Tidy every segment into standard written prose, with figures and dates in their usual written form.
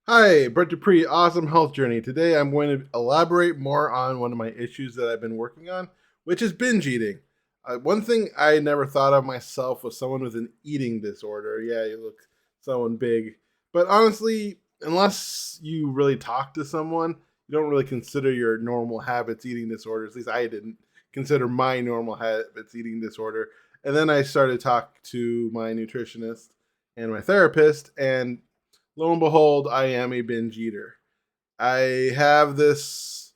Hi, Brett Dupree, Awesome Health Journey. Today I'm going to elaborate more on one of my issues that I've been working on, which is binge eating. One thing I never thought of myself was someone with an eating disorder. Yeah, you look someone big. But honestly, unless you really talk to someone, you don't really consider your normal habits eating disorders. At least I didn't consider my normal habits eating disorder. And then I started to talk to my nutritionist and my therapist, and lo and behold, I am a binge eater. I have this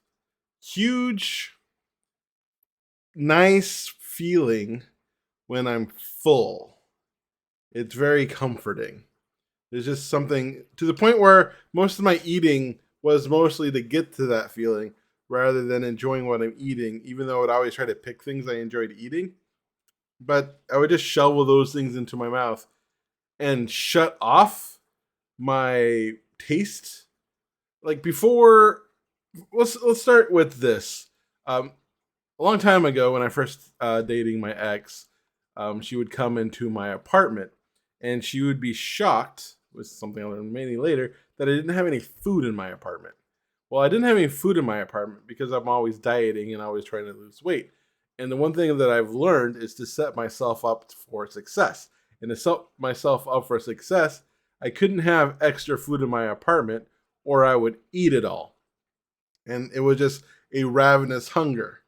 huge, nice feeling when I'm full. It's very comforting. There's just something to the point where most of my eating was mostly to get to that feeling rather than enjoying what I'm eating, even though I would always try to pick things I enjoyed eating. But I would just shovel those things into my mouth and shut off my taste. Like before, let's start with this. A long time ago, when I first dating my ex, she would come into my apartment, and she would be shocked, with something I learned many later, that I didn't have any food in my apartment. Well, I didn't have any food in my apartment because I'm always dieting and always trying to lose weight. And the one thing that I've learned is to set myself up for success. And to set myself up for success, I couldn't have extra food in my apartment or I would eat it all. And it was just a ravenous hunger.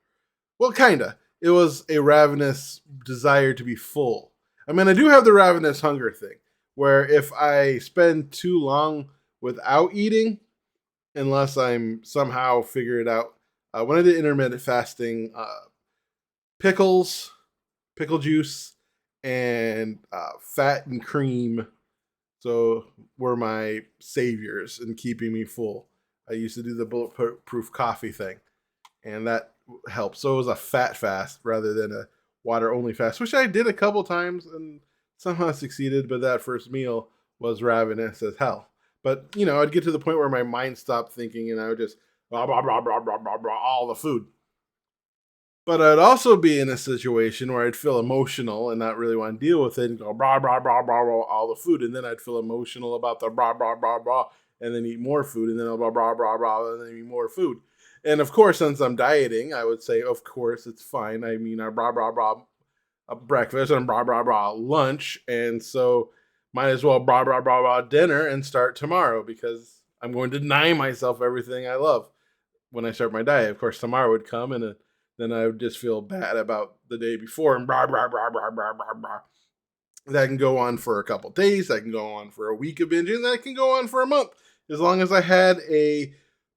Well, kinda. It was a ravenous desire to be full. I mean, I do have the ravenous hunger thing, where if I spend too long without eating, unless I'm somehow figure it out. When I did intermittent fasting, pickles, pickle juice, and fat and cream, so were my saviors in keeping me full. I used to do the bulletproof coffee thing, and that helped. So it was a fat fast rather than a water only fast, which I did a couple times and somehow succeeded. But that first meal was ravenous as hell. But I'd get to the point where my mind stopped thinking, and I would just blah blah blah blah blah blah blah all the food. But I'd also be in a situation where I'd feel emotional and not really want to deal with it and go blah blah blah blah blah all the food, and then I'd feel emotional about the blah blah blah blah, and then eat more food, and then blah blah blah blah, and then eat more food. And of course, since I'm dieting, I would say, of course, it's fine. I mean, I blah blah blah breakfast and blah blah blah lunch, and so might as well blah blah blah blah dinner and start tomorrow because I'm going to deny myself everything I love when I start my diet. Of course, tomorrow would come, and then I would just feel bad about the day before and blah blah blah blah blah blah blah. That can go on for a couple days. That can go on for a week of binging. That can go on for a month, as long as I had a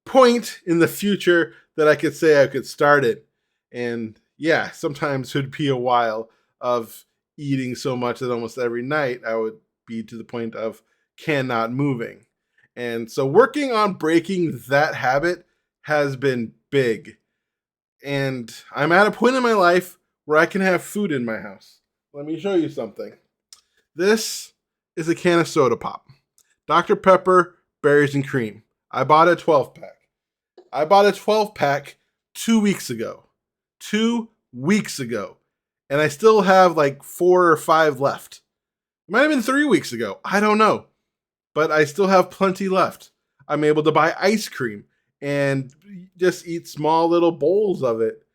point in the future that I could say I could start it. And yeah, sometimes it would be a while of eating so much that almost every night I would be to the point of cannot moving. And so working on breaking that habit has been big. And I'm at a point in my life where I can have food in my house. Let me show you something. This is a can of soda pop. Dr. Pepper, berries and cream. I bought a 12 pack. I bought a 12 pack 2 weeks ago. 2 weeks ago. And I still have like 4 or 5 left. It might have been 3 weeks ago. I don't know. But I still have plenty left. I'm able to buy ice cream and just eat small little bowls of it.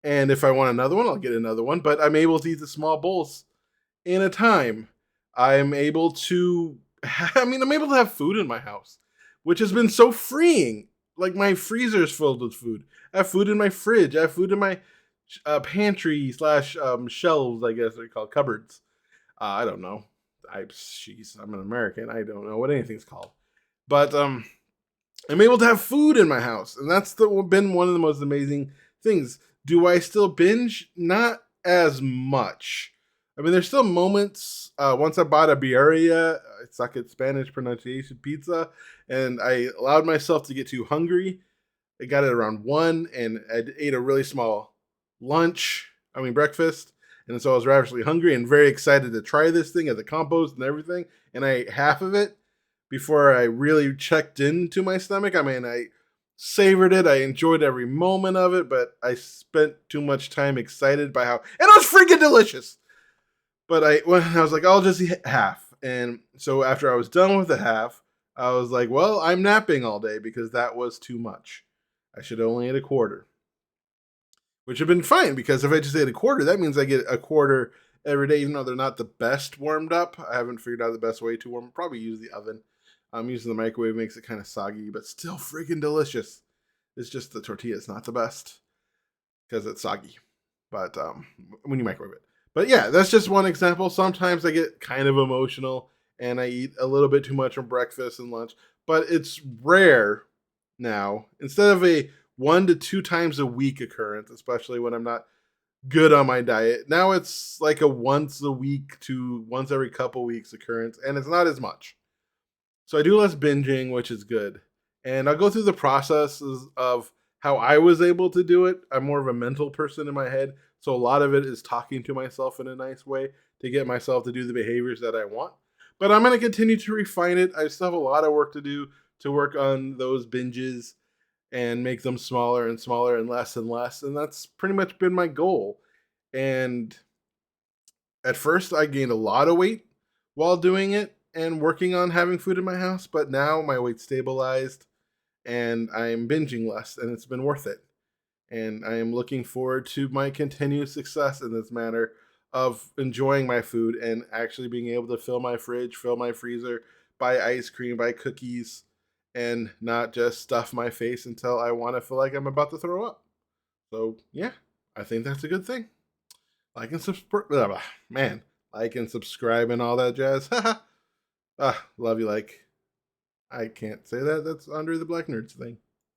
And if I want another one, I'll get another one. But I'm able to eat the small bowls in a time. I'm able to, I'm able to have food in my house, which has been so freeing. Like my freezer is filled with food. I have food in my fridge. I have food in my pantry slash shelves, I guess they're called cupboards. I don't know. I'm an American. I don't know what anything's called. But I'm able to have food in my house, and that's been one of the most amazing things. Do I still binge? Not as much. I mean, there's still moments. Once I bought a birria, I suck at Spanish pronunciation pizza, and I allowed myself to get too hungry. I got it around 1, and I ate a really small breakfast. And so I was ravishly hungry and very excited to try this thing as a compost and everything. And I ate half of it before I really checked into my stomach. I mean, I savored it. I enjoyed every moment of it, but I spent too much time excited by how, and it was freaking delicious. But I was like, I'll just eat half. And so after I was done with the half, I was like, well, I'm napping all day because that was too much. I should only eat a quarter, which would have been fine because if I just ate a quarter, that means I get a quarter every day, even though they're not the best warmed up. I haven't figured out the best way to warm them. Probably use the oven. Using the microwave makes it kind of soggy, but still freaking delicious. It's just the tortilla is not the best because it's soggy. But when you microwave it. But yeah, that's just one example. Sometimes I get kind of emotional and I eat a little bit too much on breakfast and lunch, but it's rare now. Instead of a 1 to 2 times a week occurrence, especially when I'm not good on my diet, now it's like a once a week to once every couple weeks occurrence, and it's not as much. So I do less binging, which is good. And I'll go through the processes of how I was able to do it. I'm more of a mental person in my head. So a lot of it is talking to myself in a nice way to get myself to do the behaviors that I want. But I'm going to continue to refine it. I still have a lot of work to do to work on those binges and make them smaller and smaller and less and less. And that's pretty much been my goal. And at first, I gained a lot of weight while doing it and working on having food in my house, but now my weight stabilized and I'm binging less, and it's been worth it. And I am looking forward to my continued success in this manner of enjoying my food and actually being able to fill my fridge, fill my freezer, buy ice cream, buy cookies, and not just stuff my face until I want to feel like I'm about to throw up. So, yeah, I think that's a good thing. Like and subscribe. Man, like and subscribe and all that jazz. Love you. Like, I can't say that. That's Andre the Black Nerds thing.